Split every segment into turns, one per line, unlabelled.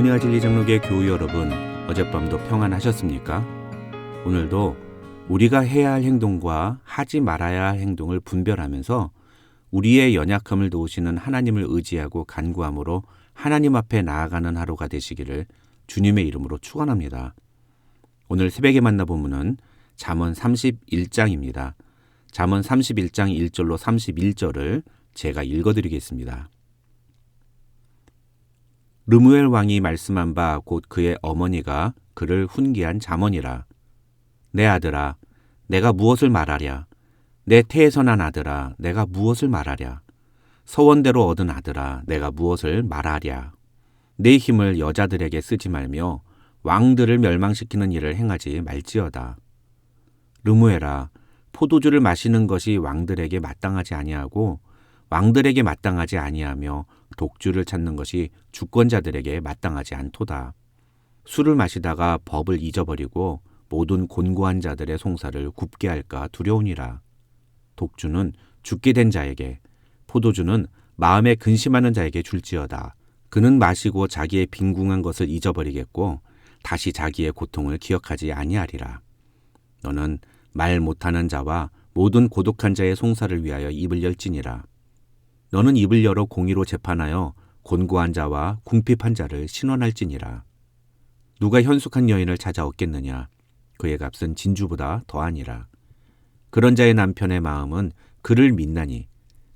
은혜와 진리 장로교회 교우 여러분, 어젯밤도 평안하셨습니까? 오늘도 우리가 해야 할 행동과 하지 말아야 할 행동을 분별하면서 우리의 연약함을 도우시는 하나님을 의지하고 간구함으로 하나님 앞에 나아가는 하루가 되시기를 주님의 이름으로 축원합니다. 오늘 새벽에 만나보면은 잠언 31장입니다. 잠언 31장 1절로 31절을 제가 읽어드리겠습니다. 르무엘 왕이 말씀한 바 곧 그의 어머니가 그를 훈계한 잠언이라. 내 아들아, 내가 무엇을 말하랴? 내 태에서 난 아들아, 내가 무엇을 말하랴? 서원대로 얻은 아들아, 내가 무엇을 말하랴? 내 힘을 여자들에게 쓰지 말며 왕들을 멸망시키는 일을 행하지 말지어다. 르무엘아, 포도주를 마시는 것이 왕들에게 마땅하지 아니하고 왕들에게 마땅하지 아니하며 독주를 찾는 것이 주권자들에게 마땅하지 않도다. 술을 마시다가 법을 잊어버리고 모든 곤고한 자들의 송사를 굽게 할까 두려우니라. 독주는 죽게 된 자에게, 포도주는 마음에 근심하는 자에게 줄지어다. 그는 마시고 자기의 빈궁한 것을 잊어버리겠고 다시 자기의 고통을 기억하지 아니하리라. 너는 말 못하는 자와 모든 고독한 자의 송사를 위하여 입을 열지니라. 너는 입을 열어 공의로 재판하여 곤고한 자와 궁핍한 자를 신원할지니라. 누가 현숙한 여인을 찾아 얻겠느냐? 그의 값은 진주보다 더하니라. 그런 자의 남편의 마음은 그를 믿나니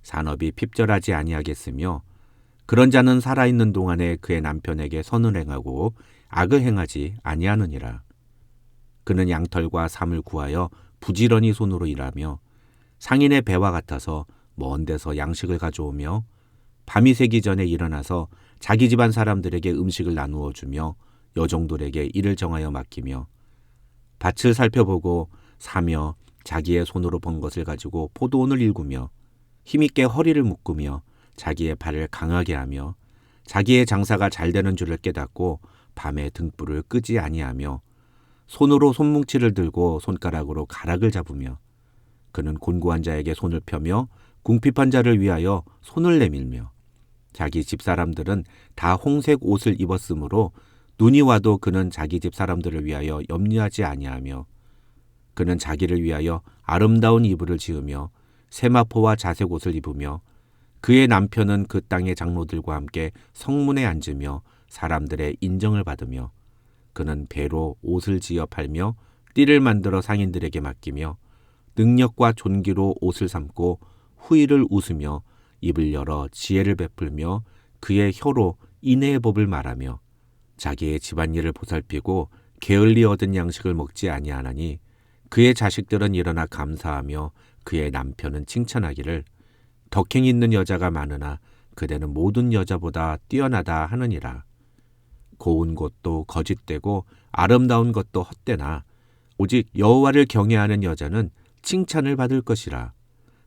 산업이 핍절하지 아니하겠으며 그런 자는 살아있는 동안에 그의 남편에게 선을 행하고 악을 행하지 아니하느니라. 그는 양털과 삼을 구하여 부지런히 손으로 일하며 상인의 배와 같아서 먼 데서 양식을 가져오며 밤이 새기 전에 일어나서 자기 집안 사람들에게 음식을 나누어 주며 여종들에게 일을 정하여 맡기며 밭을 살펴보고 사며 자기의 손으로 번 것을 가지고 포도원을 일구며 힘있게 허리를 묶으며 자기의 발을 강하게 하며 자기의 장사가 잘 되는 줄을 깨닫고 밤에 등불을 끄지 아니하며 손으로 손뭉치를 들고 손가락으로 가락을 잡으며 그는 곤고한 자에게 손을 펴며 궁핍한 자를 위하여 손을 내밀며 자기 집 사람들은 다 홍색 옷을 입었으므로 눈이 와도 그는 자기 집 사람들을 위하여 염려하지 아니하며 그는 자기를 위하여 아름다운 이불을 지으며 세마포와 자색 옷을 입으며 그의 남편은 그 땅의 장로들과 함께 성문에 앉으며 사람들의 인정을 받으며 그는 배로 옷을 지어 팔며 띠를 만들어 상인들에게 맡기며 능력과 존귀로 옷을 삼고 후일을 웃으며 입을 열어 지혜를 베풀며 그의 혀로 인애의 법을 말하며 자기의 집안일을 보살피고 게을리 얻은 양식을 먹지 아니하나니 그의 자식들은 일어나 감사하며 그의 남편은 칭찬하기를 덕행 있는 여자가 많으나 그대는 모든 여자보다 뛰어나다 하느니라. 고운 것도 거짓되고 아름다운 것도 헛되나 오직 여호와를 경외하는 여자는 칭찬을 받을 것이라.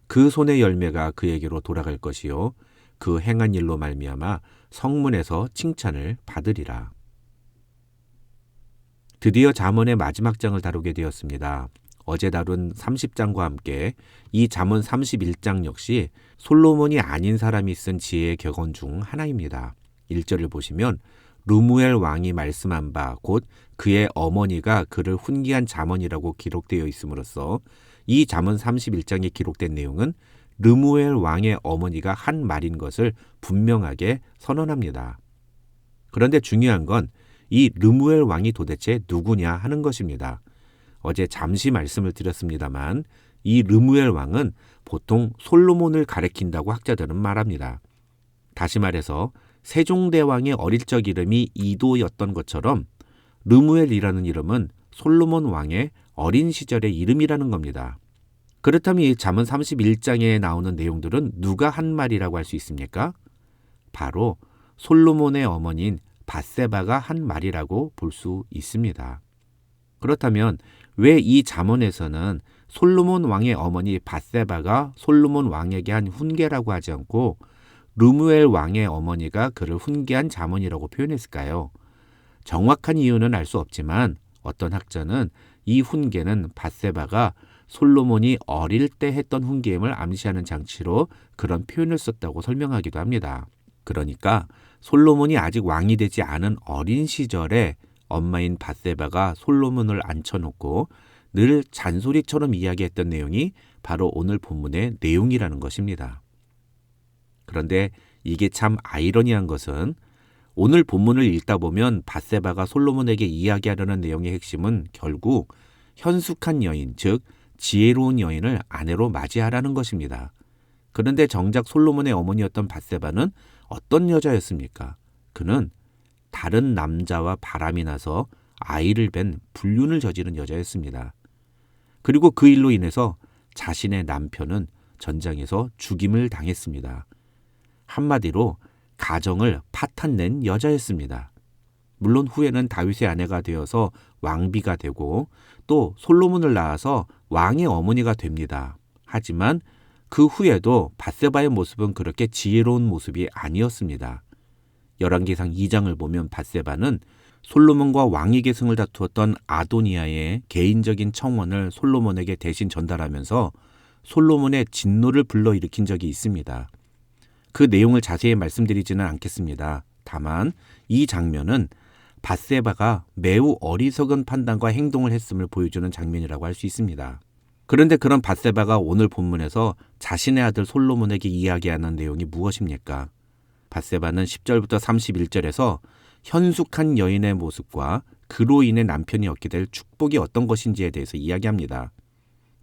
그 손의 열매가 그에게로 돌아갈 것이요 그 행한 일로 말미암아 성문에서 칭찬을 받으리라. 드디어 잠언의 마지막 장을 다루게 되었습니다. 어제 다룬 30장과 함께 이 잠언 31장 역시 솔로몬이 아닌 사람이 쓴 지혜의 격언 중 하나입니다. 1절을 보시면 르무엘 왕이 말씀한 바 곧 그의 어머니가 그를 훈계한 잠언이라고 기록되어 있음으로써 이 잠언 31장에 기록된 내용은 르무엘 왕의 어머니가 한 말인 것을 분명하게 선언합니다. 그런데 중요한 건 이 르무엘 왕이 도대체 누구냐 하는 것입니다. 어제 잠시 말씀을 드렸습니다만 이 르무엘 왕은 보통 솔로몬을 가리킨다고 학자들은 말합니다. 다시 말해서 세종대왕의 어릴 적 이름이 이도였던 것처럼 르무엘이라는 이름은 솔로몬 왕의 어린 시절의 이름이라는 겁니다. 그렇다면 이 잠언 31장에 나오는 내용들은 누가 한 말이라고 할 수 있습니까? 바로 솔로몬의 어머니인 밧세바가 한 말이라고 볼 수 있습니다. 그렇다면 왜 이 잠언에서는 솔로몬 왕의 어머니 밧세바가 솔로몬 왕에게 한 훈계라고 하지 않고 르무엘 왕의 어머니가 그를 훈계한 잠언이라고 표현했을까요? 정확한 이유는 알 수 없지만 어떤 학자는 이 훈계는 밧세바가 솔로몬이 어릴 때 했던 훈계임을 암시하는 장치로 그런 표현을 썼다고 설명하기도 합니다. 그러니까 솔로몬이 아직 왕이 되지 않은 어린 시절에 엄마인 밧세바가 솔로몬을 앉혀놓고 늘 잔소리처럼 이야기했던 내용이 바로 오늘 본문의 내용이라는 것입니다. 그런데 이게 참 아이러니한 것은 오늘 본문을 읽다 보면 밧세바가 솔로몬에게 이야기하려는 내용의 핵심은 결국 현숙한 여인, 즉 지혜로운 여인을 아내로 맞이하라는 것입니다. 그런데 정작 솔로몬의 어머니였던 밧세바는 어떤 여자였습니까? 그는 다른 남자와 바람이 나서 아이를 뵌 불륜을 저지른 여자였습니다. 그리고 그 일로 인해서 자신의 남편은 전장에서 죽임을 당했습니다. 한마디로 가정을 파탄낸 여자였습니다. 물론 후에는 다윗의 아내가 되어서 왕비가 되고 또 솔로몬을 낳아서 왕의 어머니가 됩니다. 하지만 그 후에도 밧세바의 모습은 그렇게 지혜로운 모습이 아니었습니다. 열왕기상 2장을 보면 밧세바는 솔로몬과 왕위 계승을 다투었던 아도니아의 개인적인 청원을 솔로몬에게 대신 전달하면서 솔로몬의 진노를 불러일으킨 적이 있습니다. 그 내용을 자세히 말씀드리지는 않겠습니다. 다만 이 장면은 밧세바가 매우 어리석은 판단과 행동을 했음을 보여주는 장면이라고 할 수 있습니다. 그런데 그런 밧세바가 오늘 본문에서 자신의 아들 솔로몬에게 이야기하는 내용이 무엇입니까? 밧세바는 10절부터 31절에서 현숙한 여인의 모습과 그로 인해 남편이 얻게 될 축복이 어떤 것인지에 대해서 이야기합니다.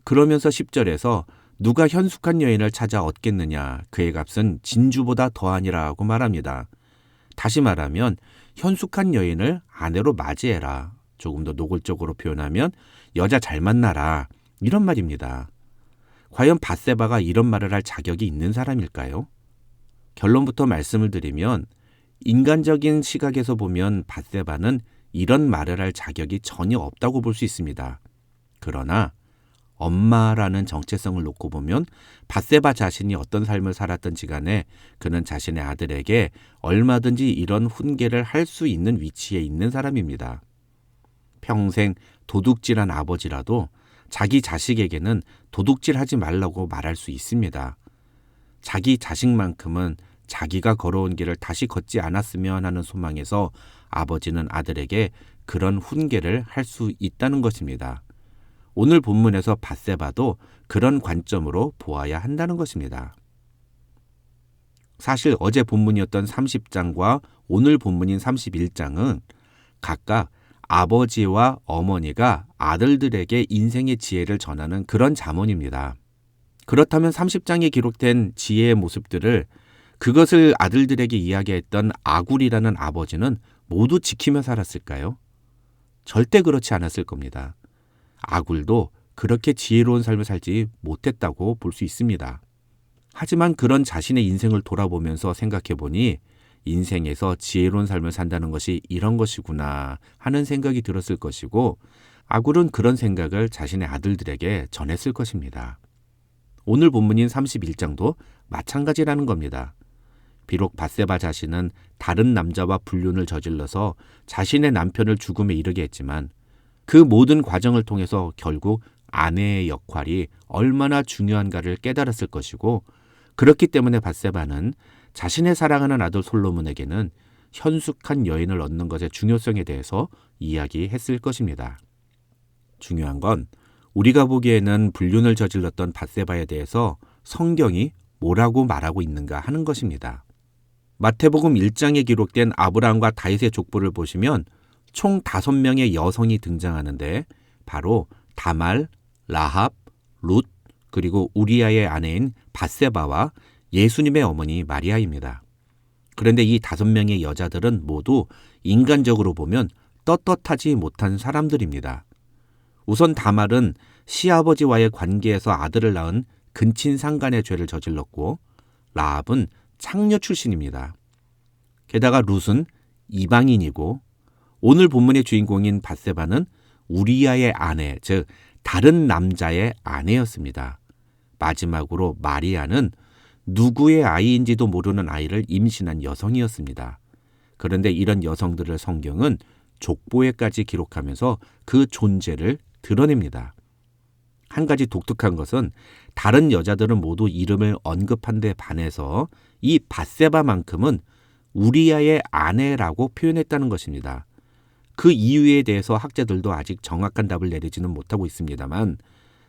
그러면서 10절에서 누가 현숙한 여인을 찾아 얻겠느냐, 그의 값은 진주보다 더하니라고 말합니다. 다시 말하면 현숙한 여인을 아내로 맞이해라. 조금 더 노골적으로 표현하면 여자 잘 만나라. 이런 말입니다. 과연 밧세바가 이런 말을 할 자격이 있는 사람일까요? 결론부터 말씀을 드리면 인간적인 시각에서 보면 밧세바는 이런 말을 할 자격이 전혀 없다고 볼 수 있습니다. 그러나 엄마라는 정체성을 놓고 보면 밧세바 자신이 어떤 삶을 살았던지 간에 그는 자신의 아들에게 얼마든지 이런 훈계를 할 수 있는 위치에 있는 사람입니다. 평생 도둑질한 아버지라도 자기 자식에게는 도둑질하지 말라고 말할 수 있습니다. 자기 자식만큼은 자기가 걸어온 길을 다시 걷지 않았으면 하는 소망에서 아버지는 아들에게 그런 훈계를 할 수 있다는 것입니다. 오늘 본문에서 밧세바도 그런 관점으로 보아야 한다는 것입니다. 사실 어제 본문이었던 30장과 오늘 본문인 31장은 각각 아버지와 어머니가 아들들에게 인생의 지혜를 전하는 그런 잠언입니다. 그렇다면 30장에 기록된 지혜의 모습들을 그것을 아들들에게 이야기했던 아굴이라는 아버지는 모두 지키며 살았을까요? 절대 그렇지 않았을 겁니다. 아굴도 그렇게 지혜로운 삶을 살지 못했다고 볼 수 있습니다. 하지만 그런 자신의 인생을 돌아보면서 생각해보니 인생에서 지혜로운 삶을 산다는 것이 이런 것이구나 하는 생각이 들었을 것이고 아굴은 그런 생각을 자신의 아들들에게 전했을 것입니다. 오늘 본문인 31장도 마찬가지라는 겁니다. 비록 밧세바 자신은 다른 남자와 불륜을 저질러서 자신의 남편을 죽음에 이르게 했지만 그 모든 과정을 통해서 결국 아내의 역할이 얼마나 중요한가를 깨달았을 것이고 그렇기 때문에 밧세바는 자신의 사랑하는 아들 솔로몬에게는 현숙한 여인을 얻는 것의 중요성에 대해서 이야기했을 것입니다. 중요한 건 우리가 보기에는 불륜을 저질렀던 밧세바에 대해서 성경이 뭐라고 말하고 있는가 하는 것입니다. 마태복음 1장에 기록된 아브라함과 다윗의 족보를 보시면 총 5명의 여성이 등장하는데 바로 다말, 라합, 룻, 그리고 우리아의 아내인 밧세바와 예수님의 어머니 마리아입니다. 그런데 이 5명의 여자들은 모두 인간적으로 보면 떳떳하지 못한 사람들입니다. 우선 다말은 시아버지와의 관계에서 아들을 낳은 근친상간의 죄를 저질렀고 라합은 창녀 출신입니다. 게다가 룻은 이방인이고 오늘 본문의 주인공인 밧세바는 우리아의 아내, 즉 다른 남자의 아내였습니다. 마지막으로 마리아는 누구의 아이인지도 모르는 아이를 임신한 여성이었습니다. 그런데 이런 여성들을 성경은 족보에까지 기록하면서 그 존재를 드러냅니다. 한 가지 독특한 것은 다른 여자들은 모두 이름을 언급한 데 반해서 이 밧세바만큼은 우리아의 아내라고 표현했다는 것입니다. 그 이유에 대해서 학자들도 아직 정확한 답을 내리지는 못하고 있습니다만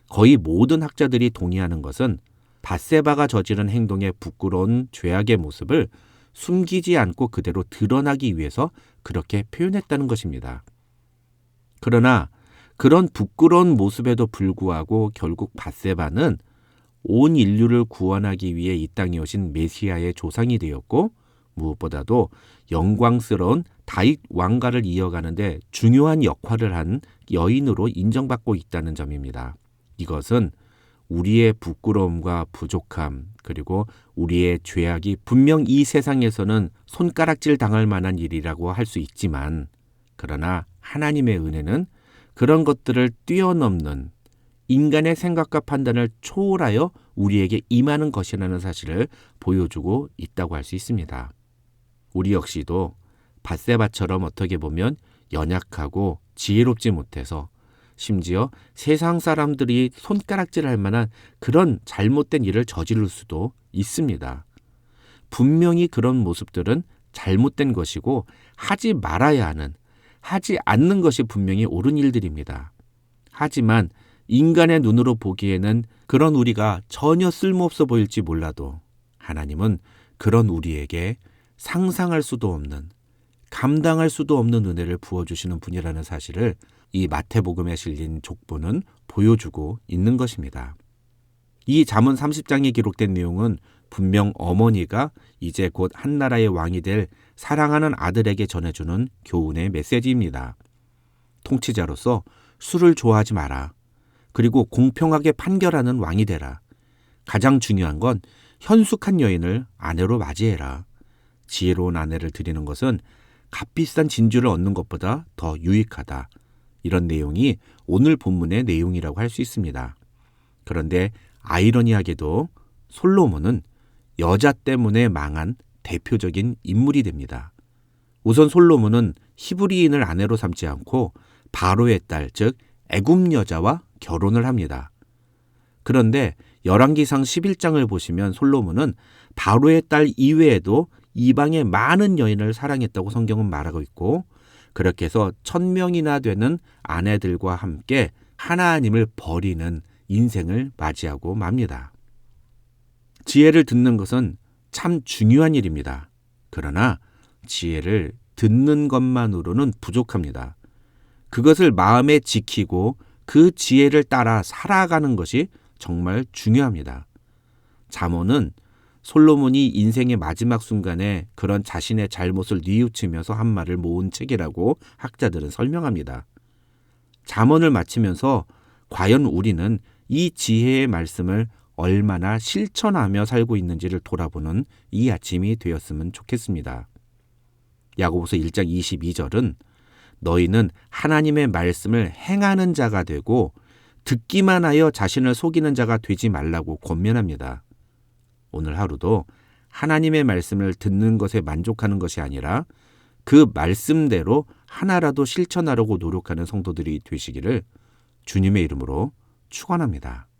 거의 모든 학자들이 동의하는 것은 밧세바가 저지른 행동의 부끄러운 죄악의 모습을 숨기지 않고 그대로 드러나기 위해서 그렇게 표현했다는 것입니다. 그러나 그런 부끄러운 모습에도 불구하고 결국 밧세바는 온 인류를 구원하기 위해 이 땅에 오신 메시아의 조상이 되었고 무엇보다도 영광스러운 다윗 왕가를 이어가는데 중요한 역할을 한 여인으로 인정받고 있다는 점입니다. 이것은 우리의 부끄러움과 부족함 그리고 우리의 죄악이 분명 이 세상에서는 손가락질 당할 만한 일이라고 할 수 있지만 그러나 하나님의 은혜는 그런 것들을 뛰어넘는 인간의 생각과 판단을 초월하여 우리에게 임하는 것이라는 사실을 보여주고 있다고 할 수 있습니다. 우리 역시도 밧세바처럼 어떻게 보면 연약하고 지혜롭지 못해서 심지어 세상 사람들이 손가락질할 만한 그런 잘못된 일을 저지를 수도 있습니다. 분명히 그런 모습들은 잘못된 것이고 하지 말아야 하는, 하지 않는 것이 분명히 옳은 일들입니다. 하지만 인간의 눈으로 보기에는 그런 우리가 전혀 쓸모없어 보일지 몰라도 하나님은 그런 우리에게 상상할 수도 없는, 감당할 수도 없는 은혜를 부어주시는 분이라는 사실을 이 마태복음에 실린 족보는 보여주고 있는 것입니다. 이 잠언 30장에 기록된 내용은 분명 어머니가 이제 곧 한 나라의 왕이 될 사랑하는 아들에게 전해주는 교훈의 메시지입니다. 통치자로서 술을 좋아하지 마라. 그리고 공평하게 판결하는 왕이 되라. 가장 중요한 건 현숙한 여인을 아내로 맞이해라. 지혜로운 아내를 드리는 것은 값비싼 진주를 얻는 것보다 더 유익하다. 이런 내용이 오늘 본문의 내용이라고 할 수 있습니다. 그런데 아이러니하게도 솔로몬은 여자 때문에 망한 대표적인 인물이 됩니다. 우선 솔로몬은 히브리인을 아내로 삼지 않고 바로의 딸, 즉 애굽 여자와 결혼을 합니다. 그런데 열왕기상 11장을 보시면 솔로몬은 바로의 딸 이외에도 이방의 많은 여인을 사랑했다고 성경은 말하고 있고 그렇게 해서 1000명이나 되는 아내들과 함께 하나님을 버리는 인생을 맞이하고 맙니다. 지혜를 듣는 것은 참 중요한 일입니다. 그러나 지혜를 듣는 것만으로는 부족합니다. 그것을 마음에 지키고 그 지혜를 따라 살아가는 것이 정말 중요합니다. 잠언은 솔로몬이 인생의 마지막 순간에 그런 자신의 잘못을 뉘우치면서 한 말을 모은 책이라고 학자들은 설명합니다. 잠언을 마치면서 과연 우리는 이 지혜의 말씀을 얼마나 실천하며 살고 있는지를 돌아보는 이 아침이 되었으면 좋겠습니다. 야고보서 1장 22절은 너희는 하나님의 말씀을 행하는 자가 되고 듣기만 하여 자신을 속이는 자가 되지 말라고 권면합니다. 오늘 하루도 하나님의 말씀을 듣는 것에 만족하는 것이 아니라 그 말씀대로 하나라도 실천하려고 노력하는 성도들이 되시기를 주님의 이름으로 축원합니다.